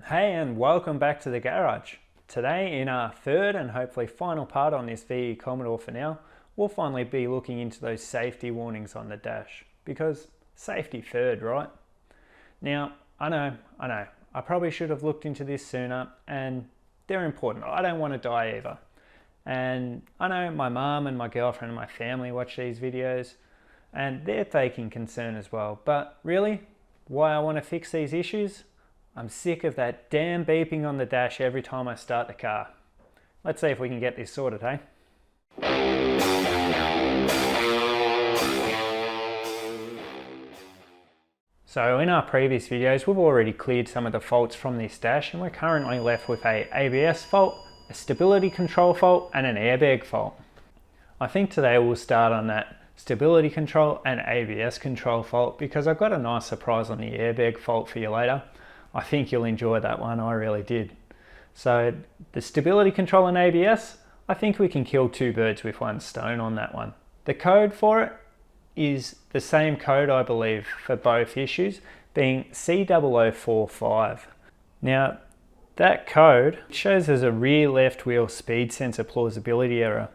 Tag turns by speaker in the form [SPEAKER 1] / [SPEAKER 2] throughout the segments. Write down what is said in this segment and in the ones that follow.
[SPEAKER 1] Hey, and welcome back to the garage. Today, in our third and hopefully final part on this VE Commodore for now, we'll finally be looking into those safety warnings on the dash, because safety third, right? Now, I know, I probably should have looked into this sooner, and they're important. I don't want to die either. And I know my mum and my girlfriend and my family watch these videos, and they're taking concern as well. But really, why I want to fix these issues? I'm sick of that damn beeping on the dash every time I start the car. Let's see if we can get this sorted, hey? So in our previous videos, we've already cleared some of the faults from this dash, and we're currently left with a ABS fault, a stability control fault, and an airbag fault. I think today we'll start on that stability control and ABS control fault, because I've got a nice surprise on the airbag fault for you later. I think you'll enjoy that one, I really did. So the stability control and ABS, I think we can kill two birds with one stone on that one. The code for it is the same code, I believe, for both issues, being C0045. Now that code shows there's a rear left wheel speed sensor plausibility error.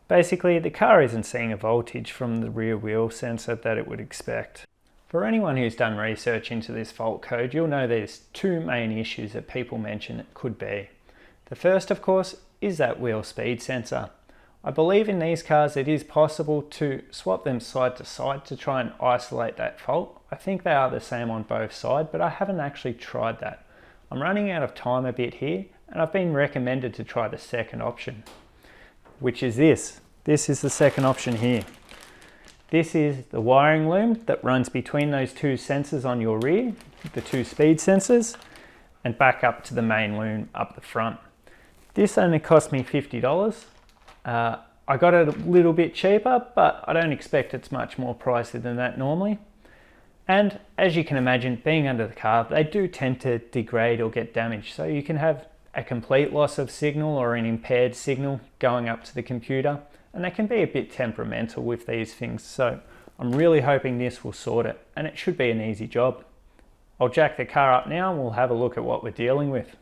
[SPEAKER 1] Basically, the car isn't seeing a voltage from the rear wheel sensor that it would expect. For anyone who's done research into this fault code, you'll know there's two main issues that people mention it could be. The first, of course, is that wheel speed sensor. I believe in these cars it is possible to swap them side to side to try and isolate that fault. I think they are the same on both sides, but I haven't actually tried that. I'm running out of time a bit here, and I've been recommended to try the second option, which is this. This is the second option here. This is the wiring loom that runs between those two sensors on your rear, the two speed sensors, and back up to the main loom up the front. This only cost me $50. I got it a little bit cheaper, but I don't expect it's much more pricey than that normally. And as you can imagine, being under the car, they do tend to degrade or get damaged. So you can have a complete loss of signal or an impaired signal going up to the computer. And they can be a bit temperamental with these things, so I'm really hoping this will sort it, and it should be an easy job. I'll jack the car up now and we'll have a look at what we're dealing with.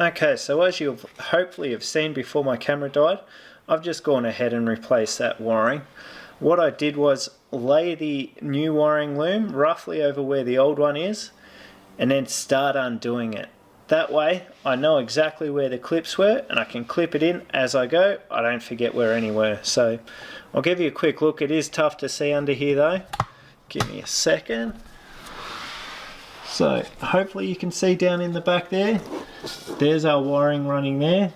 [SPEAKER 1] Okay, so as you'll hopefully have seen before my camera died, I've just gone ahead and replaced that wiring. What I did was lay the new wiring loom roughly over where the old one is, and then start undoing it. That way I know exactly where the clips were, and I can clip it in as I go. I don't forget where any were. So I'll give you a quick look. It is tough to see under here though. Give me a second. So hopefully you can see down in the back there, there's our wiring running there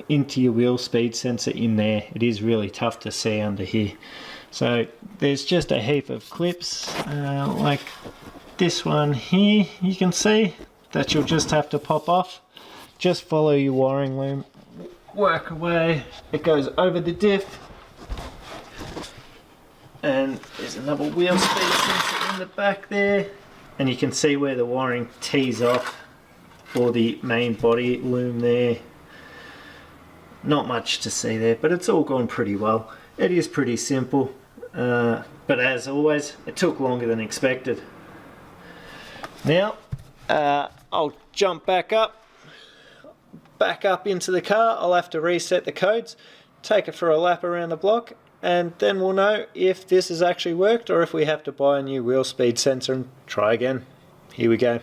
[SPEAKER 1] into your wheel speed sensor in there. It is really tough to see under here. So there's just a heap of clips like this one here, you can see that you'll just have to pop off. Just follow your wiring loom, work away, it goes over the diff, and there's another wheel speed sensor in the back there. And you can see where the wiring tees off for the main body loom there. Not much to see there, but it's all gone pretty well. It is pretty simple, but as always, it took longer than expected. Now, I'll jump back up into the car. I'll have to reset the codes, take it for a lap around the block, and then we'll know if this has actually worked or if we have to buy a new wheel speed sensor and try again. Here we go.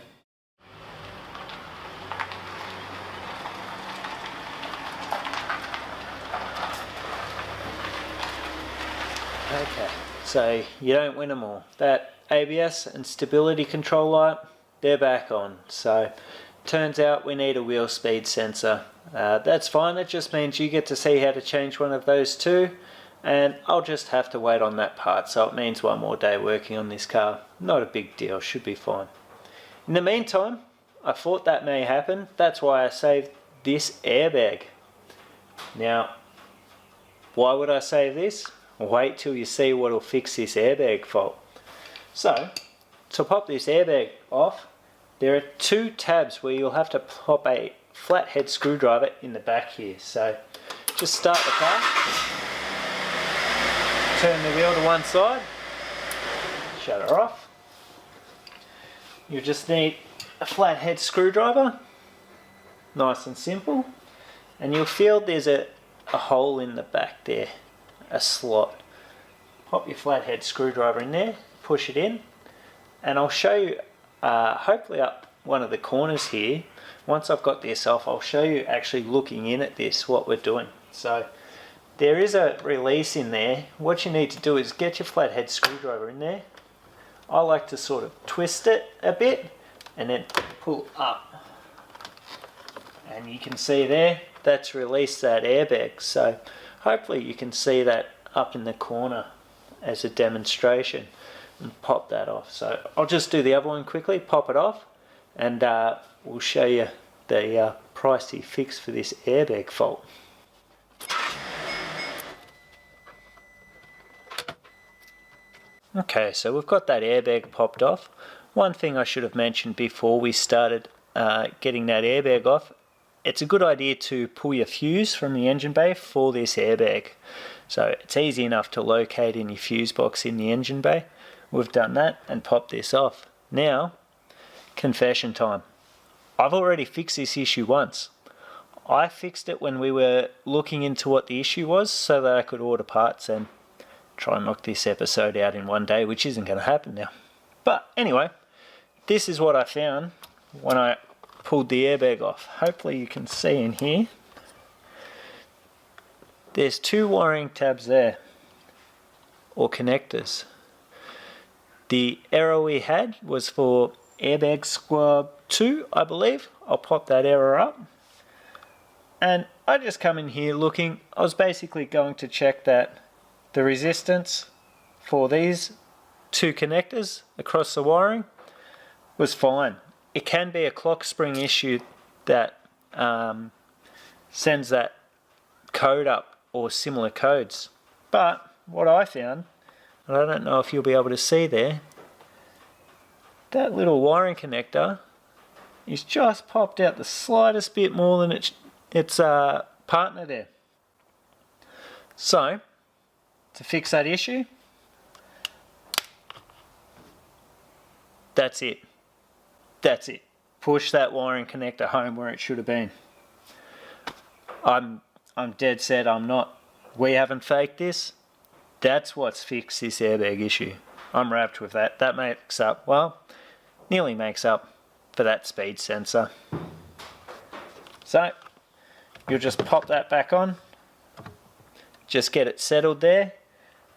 [SPEAKER 1] Okay, so you don't win them all. That ABS and stability control light, they're back on. So turns out we need a wheel speed sensor. That's fine, it just means you get to see how to change one of those two. And I'll just have to wait on that part, so it means one more day working on this car. Not a big deal, should be fine. In the meantime, I thought that may happen. That's why I saved this airbag. Now, Why would I say this? Wait till you see what will fix this airbag fault. So, to pop this airbag off, there are 2 tabs where you'll have to pop a flathead screwdriver in the back here. So, just start the car, turn the wheel to one side, shut her off. You just need a flathead screwdriver, nice and simple, and you'll feel there's a hole in the back there, a slot. Pop your flathead screwdriver in there, push it in, and I'll show you hopefully up one of the corners here. Once I've got this off, I'll show you actually looking in at this what we're doing. So there is a release in there. What you need to do is get your flathead screwdriver in there. I like to sort of twist it a bit and then pull up, and you can see there that's released that airbag. So hopefully you can see that up in the corner as a demonstration, and pop that off. So I'll just do the other one quickly, pop it off, and we'll show you the pricey fix for this airbag fault. Okay, so we've got that airbag popped off. One thing I should have mentioned before we started getting that airbag off, it's a good idea to pull your fuse from the engine bay for this airbag. So it's easy enough to locate in your fuse box in the engine bay. We've done that and popped this off. Now, confession time. I've already fixed this issue once. I fixed it when we were looking into what the issue was so that I could order parts and try and knock this episode out in one day, which isn't going to happen now. But anyway, this is what I found when I pulled the airbag off. Hopefully you can see in here. There's 2 wiring tabs there, or connectors. The error we had was for airbag Squib 2, I believe. I'll pop that error up. And I just come in here looking. I was basically going to check that the resistance for these 2 connectors across the wiring was fine. It can be a clock spring issue that sends that code up, or similar codes. But what I found, and I don't know if you'll be able to see there, that little wiring connector is just popped out the slightest bit more than its partner there. So, to fix that issue, that's it. That's it. Push that wiring connector home where it should have been. I'm dead set we haven't faked this. That's what's fixed this airbag issue. I'm wrapped with that. That makes up, well, nearly makes up for that speed sensor. So, you'll just pop that back on. Just get it settled there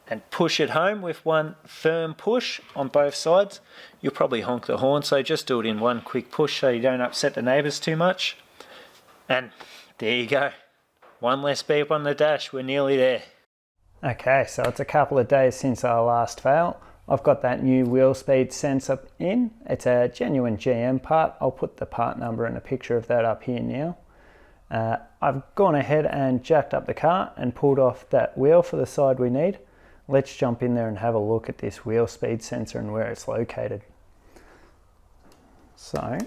[SPEAKER 1] and push it home with one firm push on both sides. You'll probably honk the horn, so just do it in one quick push so you don't upset the neighbours too much. And there you go. One less beep on the dash, we're nearly there. Okay, so it's a couple of days since our last fail. I've got that new wheel speed sensor in. It's a genuine GM part. I'll put the part number and a picture of that up here now. I've gone ahead and jacked up the car and pulled off that wheel for the side we need. Let's jump in there and have a look at this wheel speed sensor and where it's located. So,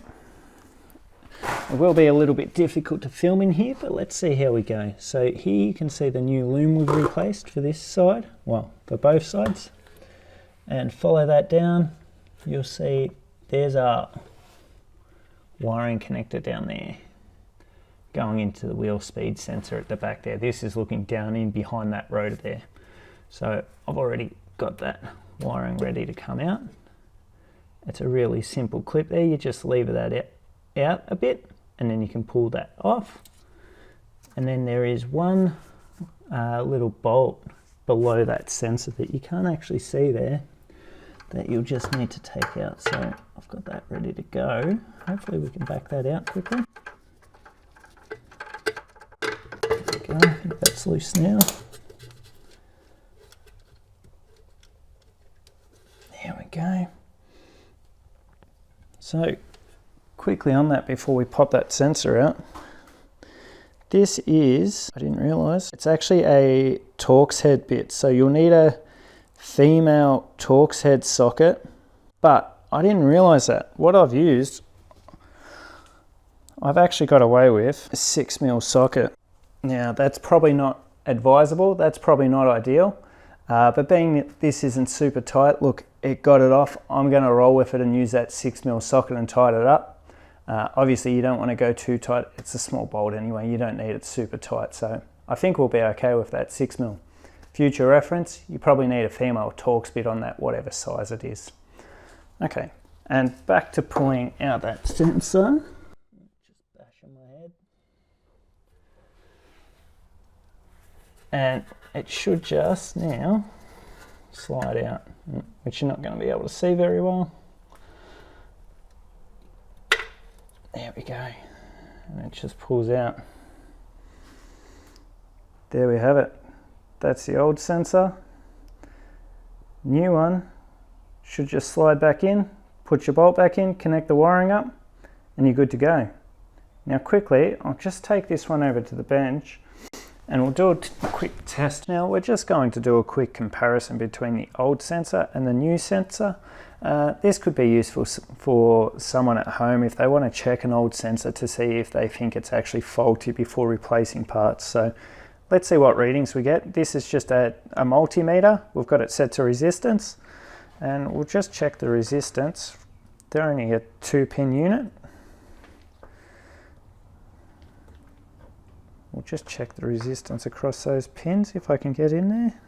[SPEAKER 1] it will be a little bit difficult to film in here, but let's see how we go. So here you can see the new loom we've replaced for this side, well, for both sides. And follow that down, you'll see there's our wiring connector down there, going into the wheel speed sensor at the back there. This is looking down in behind that rotor there. So I've already got that wiring ready to come out. It's a really simple clip there. You just lever that out a bit and then you can pull that off. And then there is one little bolt below that sensor that you can't actually see there that you'll just need to take out. So I've got that ready to go. Hopefully we can back that out quickly. There we go. I think that's loose now. There we go. So quickly on that before we pop that sensor out, This is, I didn't realise, it's actually a Torx head bit. So you'll need a female Torx head socket, but I didn't realise that. What I've used, I've actually got away with a 6mm socket. Now that's probably not advisable, that's probably not ideal, but being that this isn't super tight, look, it got it off. I'm going to roll with it and use that 6mm socket and tighten it up. Obviously you don't want to go too tight, it's a small bolt anyway, you don't need it super tight, so I think we'll be okay with that 6mm. Future reference, you probably need a female Torx bit on that, whatever size it is. Okay, and back to pulling out that sensor. Just bash on my head. And it should just now slide out, which you're not going to be able to see very well. There we go, and it just pulls out. There we have it. That's the old sensor. New one should just slide back in, put your bolt back in, connect the wiring up, and you're good to go. Now quickly, I'll just take this one over to the bench and we'll do a quick test. Now we're just going to do a quick comparison between the old sensor and the new sensor. This could be useful for someone at home if they want to check an old sensor to see if they think it's actually faulty before replacing parts. So let's see what readings we get. This is just a multimeter. We've got it set to resistance, and we'll just check the resistance. They're only a 2-pin unit. We'll just check the resistance across those pins if I can get in there.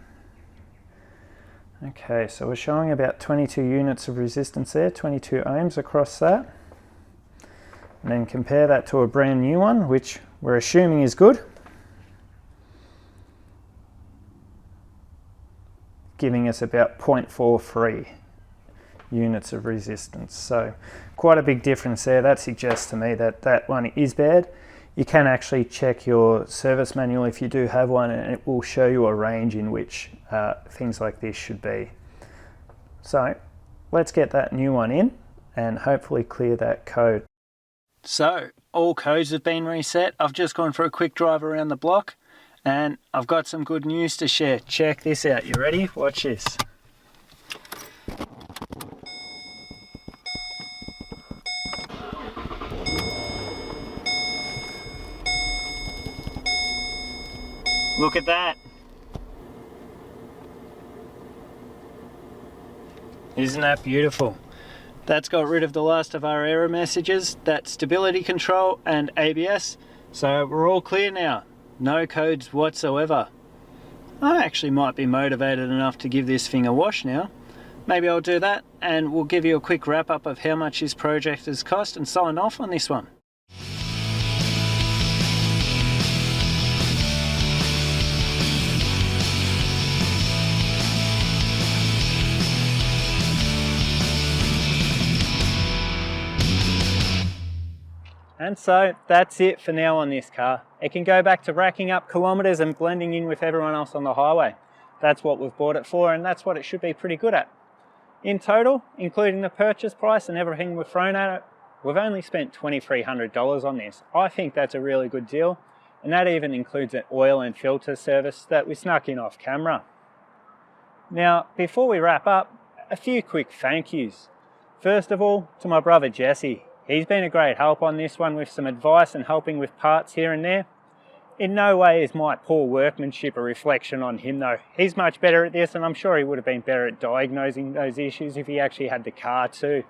[SPEAKER 1] Okay, so we're showing about 22 units of resistance there, 22 ohms across that. And then compare that to a brand new one, which we're assuming is good. Giving us about 0.43 units of resistance. So quite a big difference there. That suggests to me that that one is bad. You can actually check your service manual if you do have one, and it will show you a range in which things like this should be. So let's get that new one in and hopefully clear that code. So all codes have been reset. I've just gone for a quick drive around the block and I've got some good news to share. Check this out. You ready? Watch this. Look at that. Isn't that beautiful? That's got rid of the last of our error messages, that's stability control and ABS. So we're all clear now. No codes whatsoever. I actually might be motivated enough to give this thing a wash now. Maybe I'll do that and we'll give you a quick wrap up of how much this project has cost and sign off on this one. And so that's it for now on this car. It can go back to racking up kilometres and blending in with everyone else on the highway. That's what we've bought it for, and that's what it should be pretty good at. In total, including the purchase price and everything we've thrown at it, we've only spent $2,300 on this. I think that's a really good deal, and that even includes an oil and filter service that we snuck in off camera. Now, before we wrap up, a few quick thank yous. First of all, to my brother Jesse. He's been a great help on this one with some advice and helping with parts here and there. In no way is my poor workmanship a reflection on him though. He's much better at this, and I'm sure he would have been better at diagnosing those issues if he actually had the car too.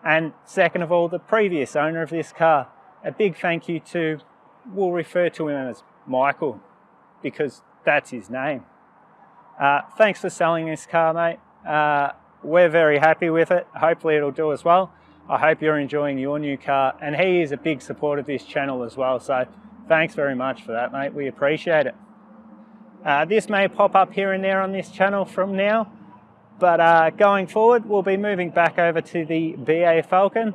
[SPEAKER 1] And second of all, the previous owner of this car. A big thank you to, we'll refer to him as Michael, because that's his name. Thanks for selling this car, mate. We're very happy with it. Hopefully it'll do as well. I hope you're enjoying your new car, and he is a big supporter of this channel as well, so thanks very much for that, mate. We appreciate it. This may pop up here and there on this channel from now, but going forward we'll be moving back over to the VE Falcon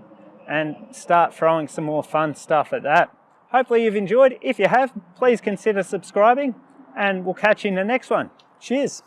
[SPEAKER 1] and start throwing some more fun stuff at that. Hopefully you've enjoyed. If you have, please consider subscribing, and we'll catch you in the next one. Cheers.